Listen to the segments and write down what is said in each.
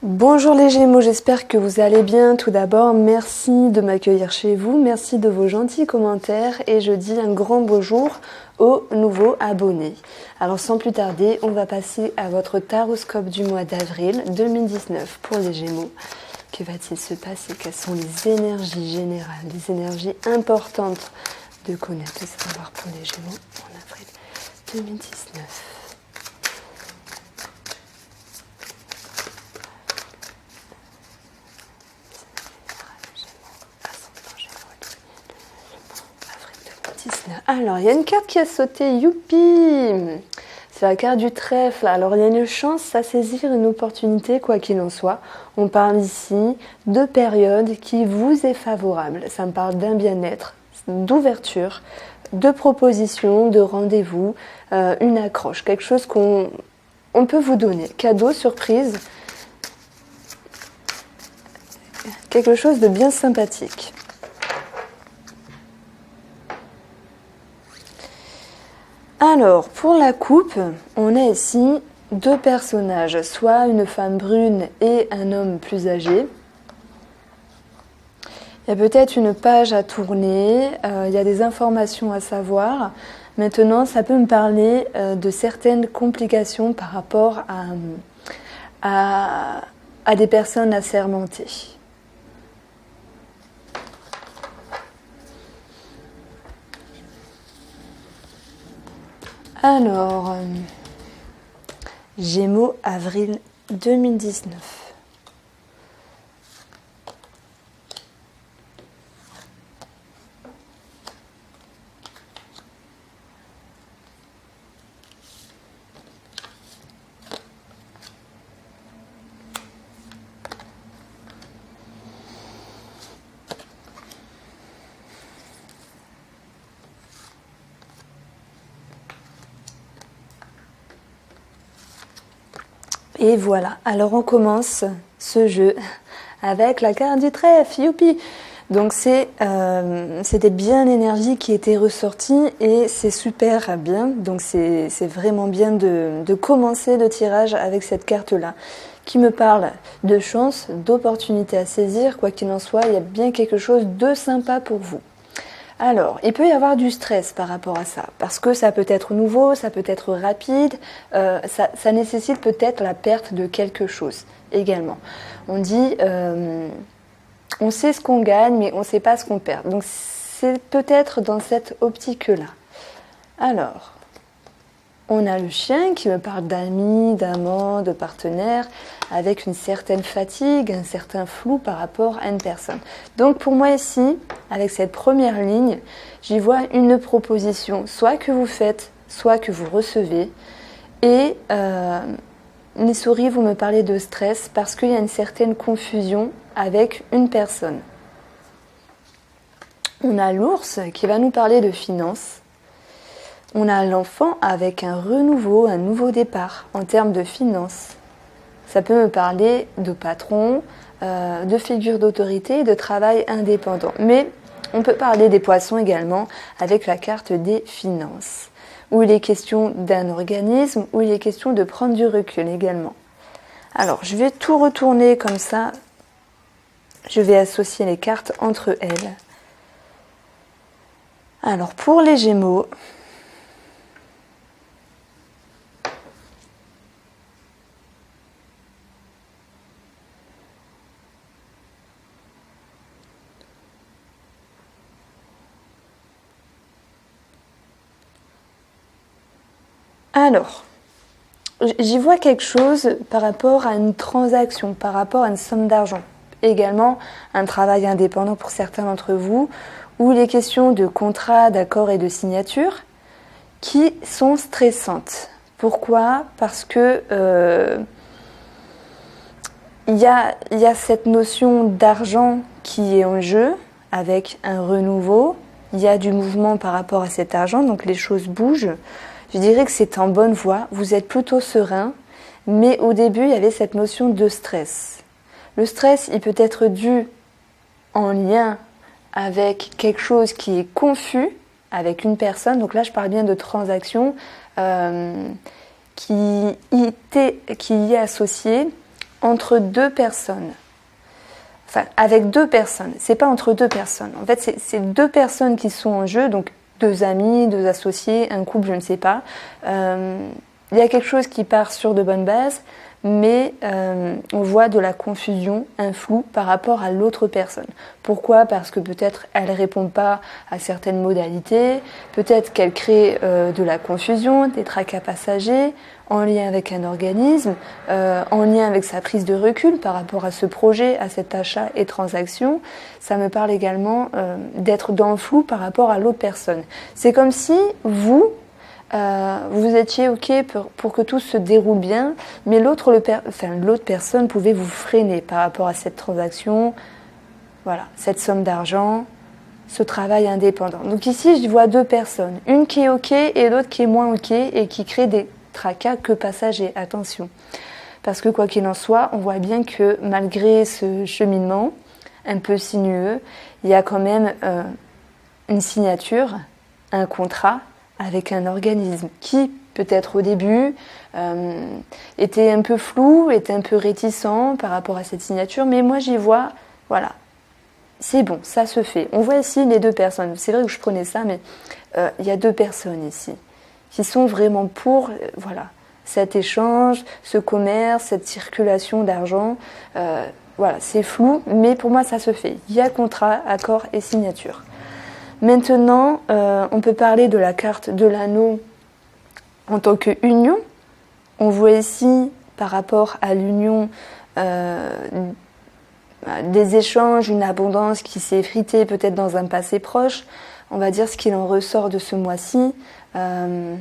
Bonjour les Gémeaux, j'espère que vous allez bien. Tout d'abord, merci de m'accueillir chez vous, merci de vos gentils commentaires et je dis un grand bonjour aux nouveaux abonnés. Alors sans plus tarder, on va passer à votre taroscope du mois d'avril 2019 pour les Gémeaux. Que va-t-il se passer? Quelles sont les énergies générales, les énergies importantes de connaître, de savoir pour les Gémeaux en avril 2019? Alors, il y a une carte qui a sauté, youpi! C'est la carte du trèfle. Alors, il y a une chance à saisir une opportunité, quoi qu'il en soit. On parle ici de période qui vous est favorable. Ça me parle d'un bien-être, d'ouverture, de proposition, de rendez-vous, une accroche, quelque chose qu'on peut vous donner. Cadeau, surprise, quelque chose de bien sympathique. Alors, pour la coupe, on a ici deux personnages, soit une femme brune et un homme plus âgé. Il y a peut-être une page à tourner, il y a des informations à savoir. Maintenant, ça peut me parler de certaines complications par rapport à des personnes assermentées. Alors, Gémeaux, avril 2019. Et voilà, alors on commence ce jeu avec la carte du trèfle, youpi! Donc c'était bien l'énergie qui était ressortie et c'est super bien. Donc c'est vraiment bien de commencer le tirage avec cette carte-là qui me parle de chance, d'opportunité à saisir. Quoi qu'il en soit, il y a bien quelque chose de sympa pour vous. Alors, il peut y avoir du stress par rapport à ça, parce que ça peut être nouveau, ça peut être rapide, ça nécessite peut-être la perte de quelque chose également. On dit, on sait ce qu'on gagne, mais on ne sait pas ce qu'on perd. Donc c'est peut-être dans cette optique-là. Alors, on a le chien qui me parle d'amis, d'amants, de partenaires, avec une certaine fatigue, un certain flou par rapport à une personne. Donc pour moi ici, avec cette première ligne, j'y vois une proposition, soit que vous faites, soit que vous recevez. Et les souris, vous me parlez de stress parce qu'il y a une certaine confusion avec une personne. On a l'ours qui va nous parler de finances. On a l'enfant avec un renouveau, un nouveau départ en termes de finances. Ça peut me parler de patron, de figure d'autorité et de travail indépendant. Mais on peut parler des poissons également avec la carte des finances, où il est question d'un organisme, où il est question de prendre du recul également. Alors, je vais tout retourner comme ça. Je vais associer les cartes entre elles. Alors, pour les Gémeaux, alors, j'y vois quelque chose par rapport à une transaction, par rapport à une somme d'argent. Également, un travail indépendant pour certains d'entre vous, où il est question de contrats, d'accords et de signatures qui sont stressantes. Pourquoi? Parce que il y a cette notion d'argent qui est en jeu, avec un renouveau. Il y a du mouvement par rapport à cet argent, donc les choses bougent. Je dirais que c'est en bonne voie, vous êtes plutôt serein, mais au début, il y avait cette notion de stress. Le stress, il peut être dû en lien avec quelque chose qui est confus avec une personne. Donc là, je parle bien de transactions qui y est associée entre deux personnes. Enfin, avec deux personnes. C'est pas entre deux personnes. En fait, c'est deux personnes qui sont en jeu, donc deux amis, deux associés, un couple, je ne sais pas. Il y a quelque chose qui part sur de bonnes bases, mais on voit de la confusion, un flou par rapport à l'autre personne. Pourquoi ? Parce que peut-être elle ne répond pas à certaines modalités, peut-être qu'elle crée de la confusion, des tracas passagers, en lien avec un organisme, en lien avec sa prise de recul par rapport à ce projet, à cet achat et transaction. Ça me parle également d'être dans le flou par rapport à l'autre personne. C'est comme si vous étiez OK pour que tout se déroule bien, mais l'autre personne pouvait vous freiner par rapport à cette transaction, voilà, cette somme d'argent, ce travail indépendant. Donc ici, je vois deux personnes, une qui est OK et l'autre qui est moins OK et qui crée des tracas que passagers, attention. Parce que quoi qu'il en soit, on voit bien que malgré ce cheminement un peu sinueux, il y a quand même une signature, un contrat avec un organisme qui, peut-être au début, était un peu flou, était un peu réticent par rapport à cette signature, mais moi j'y vois, voilà, c'est bon, ça se fait. On voit ici les deux personnes, c'est vrai que je prenais ça, mais il y a deux personnes ici qui sont vraiment pour, voilà, cet échange, ce commerce, cette circulation d'argent, voilà, c'est flou, mais pour moi ça se fait. Il y a contrat, accord et signature. Maintenant, on peut parler de la carte de l'anneau en tant qu'union. On voit ici, par rapport à l'union, des échanges, une abondance qui s'est effritée peut-être dans un passé proche. On va dire ce qu'il en ressort de ce mois-ci. Je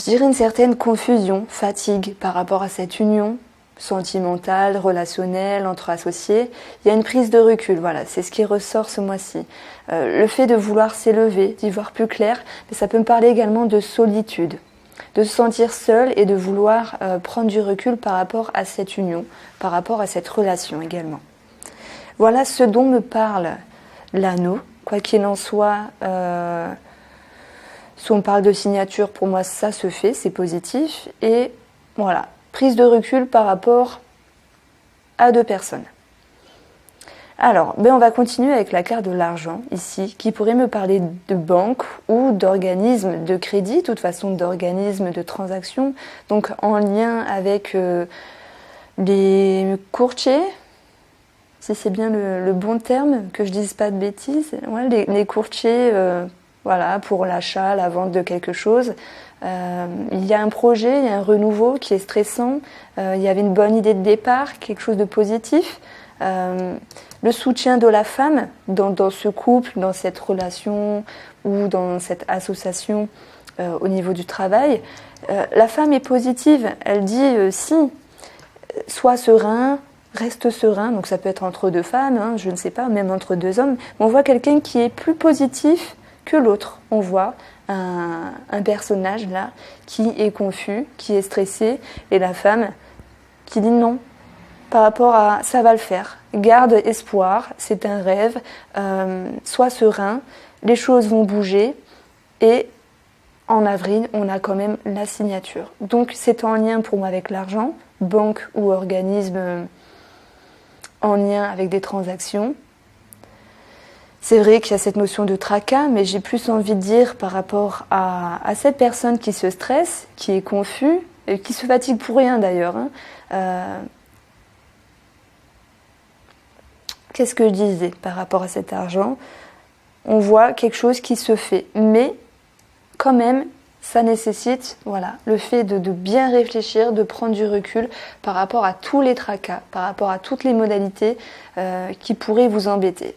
dirais une certaine confusion, fatigue par rapport à cette union sentimentale, relationnelle, entre associés. Il y a une prise de recul, voilà, c'est ce qui ressort ce mois-ci. Le fait de vouloir s'élever, d'y voir plus clair, mais ça peut me parler également de solitude, de se sentir seul et de vouloir prendre du recul par rapport à cette union, par rapport à cette relation également. Voilà ce dont me parle l'anneau. Quoi qu'il en soit, si on parle de signature, pour moi ça se fait, c'est positif. Et voilà, prise de recul par rapport à deux personnes. Alors, on va continuer avec la carte de l'argent ici, qui pourrait me parler de banque ou d'organisme de crédit, de toute façon d'organisme de transaction, donc en lien avec les courtiers, si c'est bien le bon terme, que je dise pas de bêtises, ouais, les courtiers, voilà, pour l'achat, la vente de quelque chose. Il y a un projet, il y a un renouveau qui est stressant, il y avait une bonne idée de départ, quelque chose de positif. Le soutien de la femme dans ce couple, dans cette relation ou dans cette association au niveau du travail. La femme est positive, elle dit si, sois serein, reste serein, donc ça peut être entre deux femmes, hein, je ne sais pas, même entre deux hommes. On voit quelqu'un qui est plus positif que l'autre. On voit un personnage là qui est confus, qui est stressé, et la femme qui dit non. Par rapport à ça va le faire, garde espoir, c'est un rêve, sois serein, les choses vont bouger et en avril on a quand même la signature. Donc c'est en lien pour moi avec l'argent, banque ou organisme en lien avec des transactions. C'est vrai qu'il y a cette notion de tracas, mais j'ai plus envie de dire par rapport à cette personne qui se stresse, qui est confus, et qui se fatigue pour rien d'ailleurs, hein. Qu'est-ce que je disais par rapport à cet argent ? On voit quelque chose qui se fait, mais quand même, ça nécessite le fait de bien réfléchir, de prendre du recul par rapport à tous les tracas, par rapport à toutes les modalités qui pourraient vous embêter.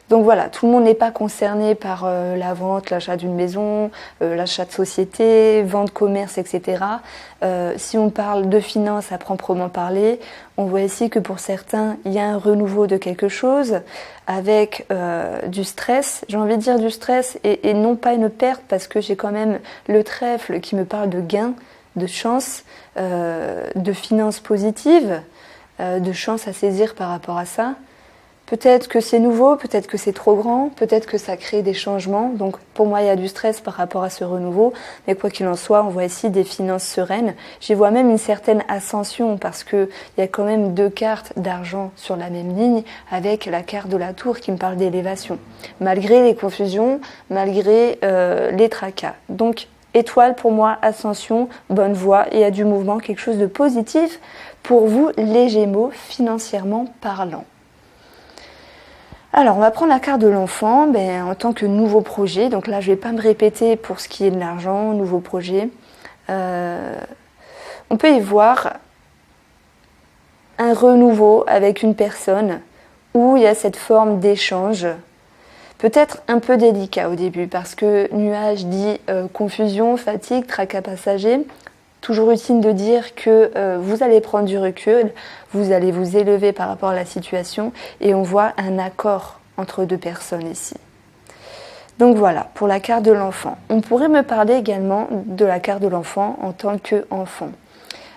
Donc voilà, tout le monde n'est pas concerné par la vente, l'achat d'une maison, l'achat de société, vente, commerce, etc. Si on parle de finances à proprement parler, on voit ici que pour certains, il y a un renouveau de quelque chose avec du stress. J'ai envie de dire du stress et non pas une perte parce que j'ai quand même le trèfle qui me parle de gain, de chance, de finances positives, de chance à saisir par rapport à ça. Peut-être que c'est nouveau, peut-être que c'est trop grand, peut-être que ça crée des changements. Donc pour moi, il y a du stress par rapport à ce renouveau. Mais quoi qu'il en soit, on voit ici des finances sereines. J'y vois même une certaine ascension parce qu'il y a quand même 2 cartes d'argent sur la même ligne avec la carte de la tour qui me parle d'élévation. Malgré les confusions, malgré les tracas. Donc étoile pour moi, ascension, bonne voie et il y a du mouvement, quelque chose de positif pour vous les Gémeaux financièrement parlant. Alors, on va prendre la carte de l'enfant en tant que nouveau projet. Donc là, je ne vais pas me répéter pour ce qui est de l'argent, nouveau projet. On peut y voir un renouveau avec une personne où il y a cette forme d'échange. Peut-être un peu délicat au début parce que nuage dit confusion, fatigue, tracas passager. Toujours utile de dire que vous allez prendre du recul, vous allez vous élever par rapport à la situation et on voit un accord entre 2 personnes ici. Donc voilà, pour la carte de l'enfant. On pourrait me parler également de la carte de l'enfant en tant qu'enfant.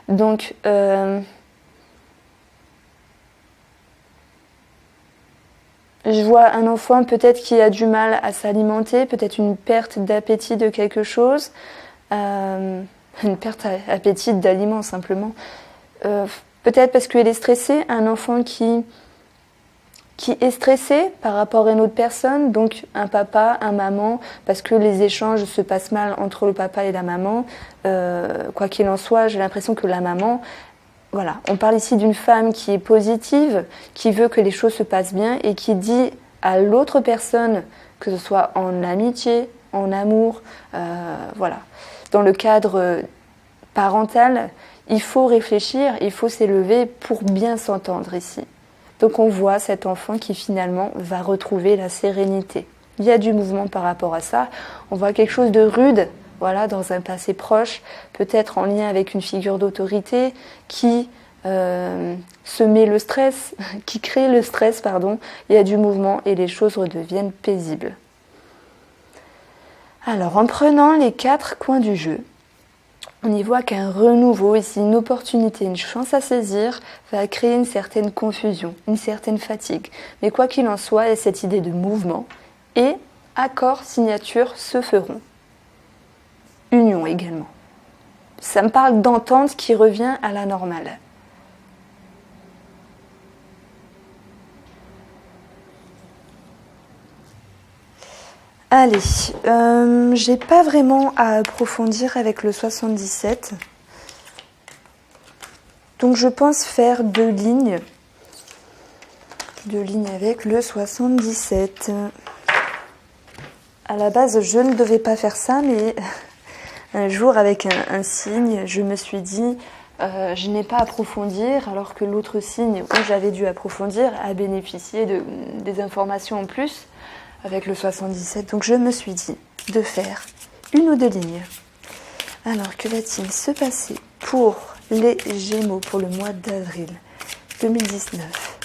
Donc, je vois un enfant peut-être qui a du mal à s'alimenter, peut-être une perte d'appétit de quelque chose. Une perte d'appétit d'aliments simplement. Peut-être parce qu'il est stressé, un enfant qui est stressé par rapport à une autre personne, donc un papa, un maman, parce que les échanges se passent mal entre le papa et la maman. Quoi qu'il en soit, j'ai l'impression que la maman, voilà, on parle ici d'une femme qui est positive, qui veut que les choses se passent bien et qui dit à l'autre personne, que ce soit en amitié, en amour, voilà. Dans le cadre parental, il faut réfléchir, il faut s'élever pour bien s'entendre ici. Donc on voit cet enfant qui finalement va retrouver la sérénité. Il y a du mouvement par rapport à ça. On voit quelque chose de rude, voilà, dans un passé proche, peut-être en lien avec une figure d'autorité qui se met le stress, qui crée le stress, pardon. Il y a du mouvement et les choses redeviennent paisibles. Alors, en prenant les 4 coins du jeu, on y voit qu'un renouveau, ici une opportunité, une chance à saisir, va créer une certaine confusion, une certaine fatigue. Mais quoi qu'il en soit, il y a cette idée de mouvement et accords, signatures se feront. Union également. Ça me parle d'entente qui revient à la normale. Allez, j'ai pas vraiment à approfondir avec le 77. Donc je pense faire 2 lignes. 2 lignes avec le 77. À la base, je ne devais pas faire ça, mais un jour avec un signe, je me suis dit, je n'ai pas à approfondir, alors que l'autre signe où j'avais dû approfondir a bénéficié des informations en plus. Avec le 77, donc je me suis dit de faire 1 ou 2 lignes. Alors, que va-t-il se passer pour les Gémeaux pour le mois d'avril 2019 ?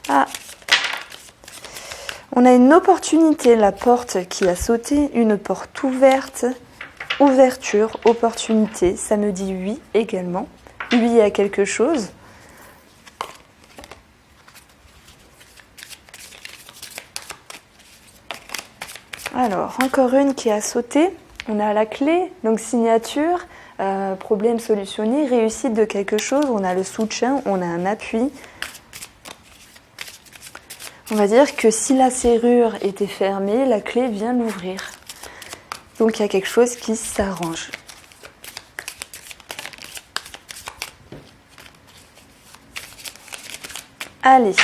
Ah, on a une opportunité, la porte qui a sauté, une porte ouverte, ouverture, opportunité, ça me dit oui également, oui à quelque chose. Alors, encore une qui a sauté. On a la clé, donc signature, problème solutionné, réussite de quelque chose. On a le soutien, on a un appui. On va dire que si la serrure était fermée, la clé vient l'ouvrir. Donc, il y a quelque chose qui s'arrange. Allez.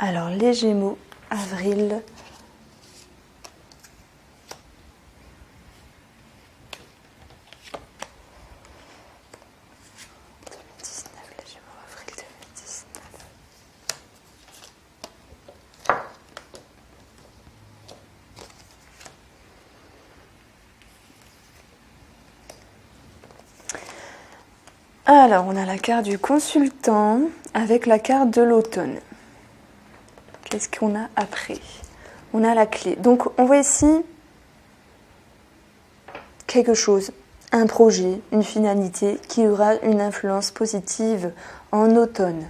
Alors, les Gémeaux, avril. Les Gémeaux, avril 2019. Alors, on a la carte du consultant avec la carte de l'automne. Qu'est-ce qu'on a après? On a la clé. Donc on voit ici quelque chose, un projet, une finalité qui aura une influence positive en automne.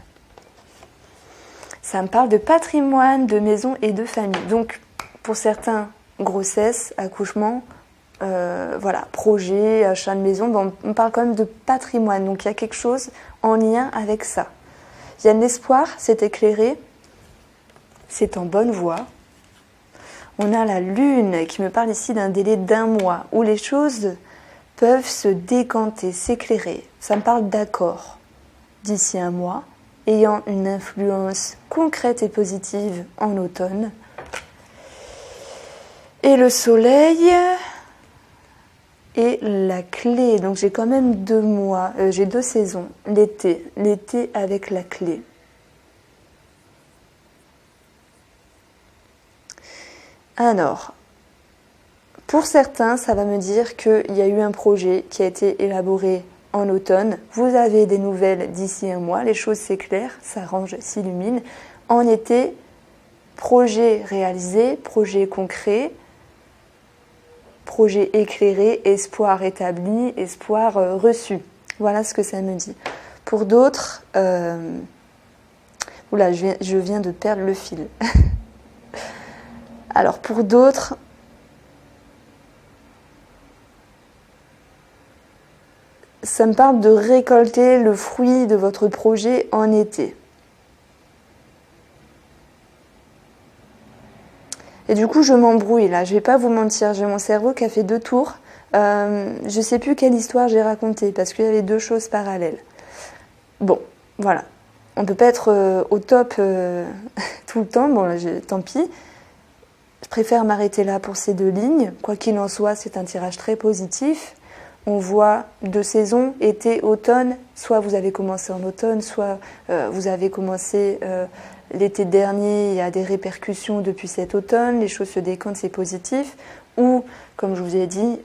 Ça me parle de patrimoine, de maison et de famille. Donc pour certains, grossesse, accouchement, voilà, projet, achat de maison, bon, on parle quand même de patrimoine. Donc il y a quelque chose en lien avec ça. Il y a de l'espoir, c'est éclairé, c'est en bonne voie. On a la lune qui me parle ici d'un délai d'1 mois où les choses peuvent se décanter, s'éclairer. Ça me parle d'accord d'ici 1 mois, ayant une influence concrète et positive en automne. Et le soleil et la clé. Donc j'ai quand même 2 mois, j'ai 2 saisons. L'été avec la clé. Alors, pour certains, ça va me dire qu'il y a eu un projet qui a été élaboré en automne. Vous avez des nouvelles d'ici 1 mois, les choses s'éclairent, s'arrangent, s'illuminent. En été, projet réalisé, projet concret, projet éclairé, espoir établi, espoir reçu. Voilà ce que ça me dit. Pour d'autres, oula, je viens de perdre le fil. Alors pour d'autres, ça me parle de récolter le fruit de votre projet en été. Et du coup, je m'embrouille là, je vais pas vous mentir, j'ai mon cerveau qui a fait 2 tours. Je sais plus quelle histoire j'ai racontée parce qu'il y avait 2 choses parallèles. Bon, voilà. On peut pas être au top tout le temps, bon, tant pis. Je préfère m'arrêter là pour ces 2 lignes. Quoi qu'il en soit, c'est un tirage très positif. On voit 2 saisons, été, automne. Soit vous avez commencé en automne, soit vous avez commencé l'été dernier. Il y a des répercussions depuis cet automne. Les choses se décantent, c'est positif. Ou, comme je vous ai dit,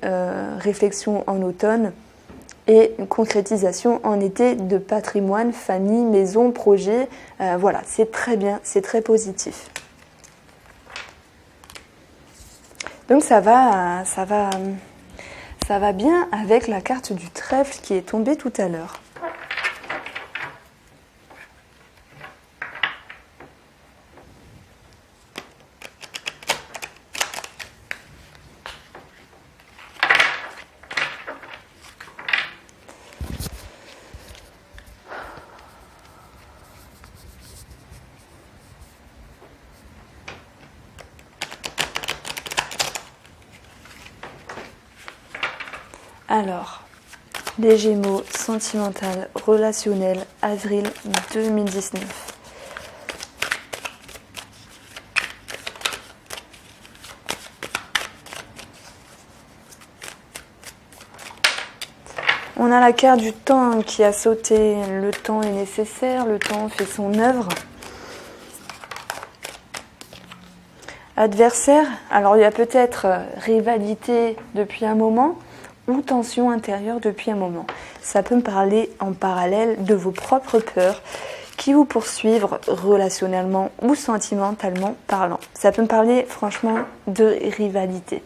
réflexion en automne et une concrétisation en été de patrimoine, famille, maison, projet. Voilà, c'est très bien, c'est très positif. Donc ça va bien avec la carte du trèfle qui est tombée tout à l'heure. Alors, les Gémeaux, sentimental, relationnel, avril 2019. On a la carte du temps qui a sauté. Le temps est nécessaire, le temps fait son œuvre. Adversaire, alors il y a peut-être rivalité depuis un moment ou tension intérieure depuis un moment. Ça peut me parler en parallèle de vos propres peurs qui vous poursuivent relationnellement ou sentimentalement parlant. Ça peut me parler franchement de rivalité.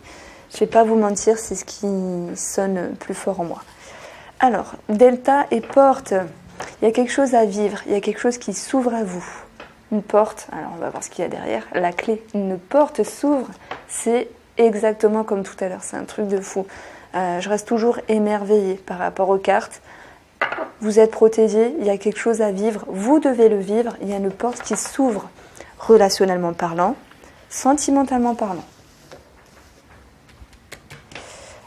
Je ne vais pas vous mentir, c'est ce qui sonne plus fort en moi. Alors, delta et porte, il y a quelque chose à vivre, il y a quelque chose qui s'ouvre à vous. Une porte, alors on va voir ce qu'il y a derrière, la clé. Une porte s'ouvre, c'est exactement comme tout à l'heure, c'est un truc de fou. Je reste toujours émerveillée par rapport aux cartes. Vous êtes protégé, il y a quelque chose à vivre, vous devez le vivre, il y a une porte qui s'ouvre relationnellement parlant, sentimentalement parlant.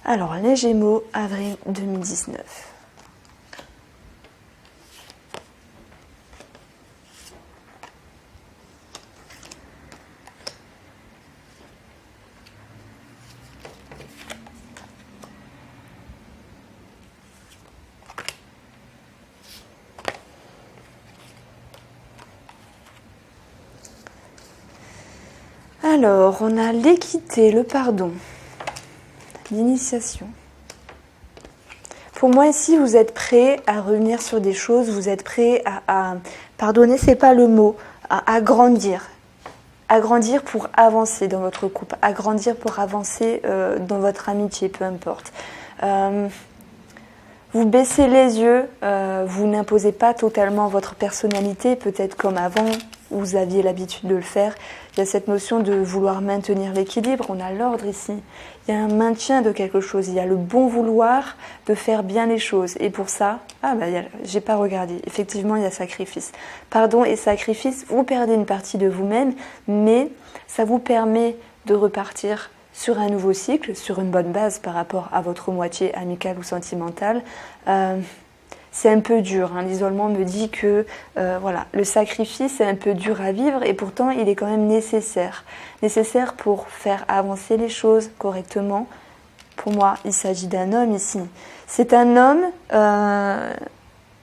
Alors, les Gémeaux, avril 2019. Alors, on a l'équité, le pardon, l'initiation. Pour moi, ici, vous êtes prêt à revenir sur des choses, vous êtes prêt à pardonner, c'est pas le mot, à grandir. agrandir pour avancer dans votre couple, agrandir pour avancer dans votre amitié, peu importe. Vous baissez les yeux, vous n'imposez pas totalement votre personnalité, peut-être comme avant, vous aviez l'habitude de le faire. Il y a cette notion de vouloir maintenir l'équilibre, on a l'ordre ici. Il y a un maintien de quelque chose, il y a le bon vouloir de faire bien les choses. Et pour ça, j'ai pas regardé, effectivement il y a sacrifice. Pardon et sacrifice, vous perdez une partie de vous-même, mais ça vous permet de repartir sur un nouveau cycle, sur une bonne base par rapport à votre moitié amicale ou sentimentale. C'est un peu dur, hein. L'isolement me dit que le sacrifice est un peu dur à vivre et pourtant il est quand même nécessaire. Nécessaire pour faire avancer les choses correctement. Pour moi, il s'agit d'un homme ici. C'est un homme...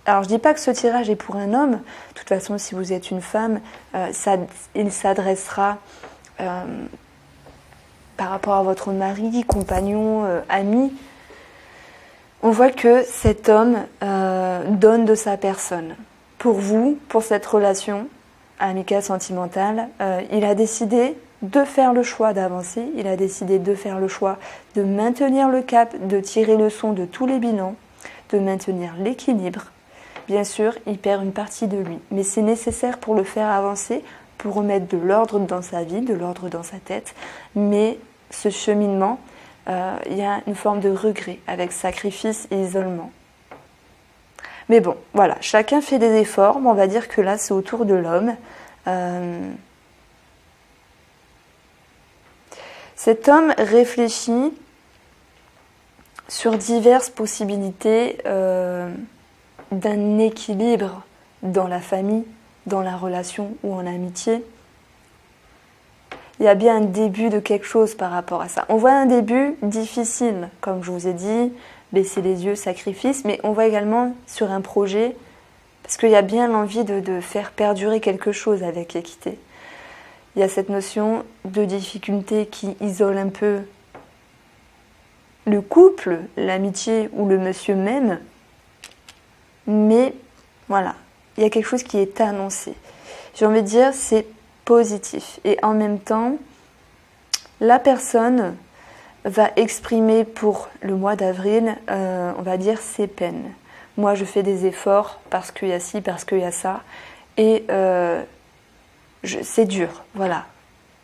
alors je dis pas que ce tirage est pour un homme. De toute façon, si vous êtes une femme, il s'adressera... par rapport à votre mari, compagnon, ami, on voit que cet homme donne de sa personne. Pour vous, pour cette relation amicale, sentimentale, il a décidé de faire le choix d'avancer, il a décidé de faire le choix de maintenir le cap, de tirer leçon de tous les bilans, de maintenir l'équilibre. Bien sûr, il perd une partie de lui, mais c'est nécessaire pour le faire avancer, pour remettre de l'ordre dans sa vie, de l'ordre dans sa tête. Mais ce cheminement, il y a une forme de regret avec sacrifice et isolement. Mais bon, voilà, chacun fait des efforts. On va dire que là, c'est au tour de l'homme. Cet homme réfléchit sur diverses possibilités d'un équilibre dans la famille, dans la relation ou en amitié. Il y a bien un début de quelque chose par rapport à ça. On voit un début difficile, comme je vous ai dit, baisser les yeux, sacrifice, mais on voit également sur un projet, parce qu'il y a bien l'envie de faire perdurer quelque chose avec équité. Il y a cette notion de difficulté qui isole un peu le couple, l'amitié ou le monsieur même, mais voilà, il y a quelque chose qui est annoncé. J'ai envie de dire, c'est positif. Et en même temps, la personne va exprimer pour le mois d'avril, on va dire, ses peines. Moi, je fais des efforts parce qu'il y a ci, parce qu'il y a ça. Et c'est dur, voilà.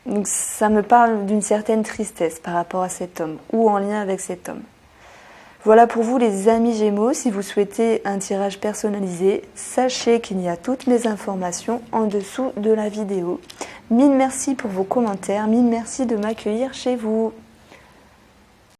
Donc ça me parle d'une certaine tristesse par rapport à cet homme ou en lien avec cet homme. Voilà pour vous les amis Gémeaux, si vous souhaitez un tirage personnalisé, sachez qu'il y a toutes mes informations en dessous de la vidéo. Mille merci pour vos commentaires, mille merci de m'accueillir chez vous.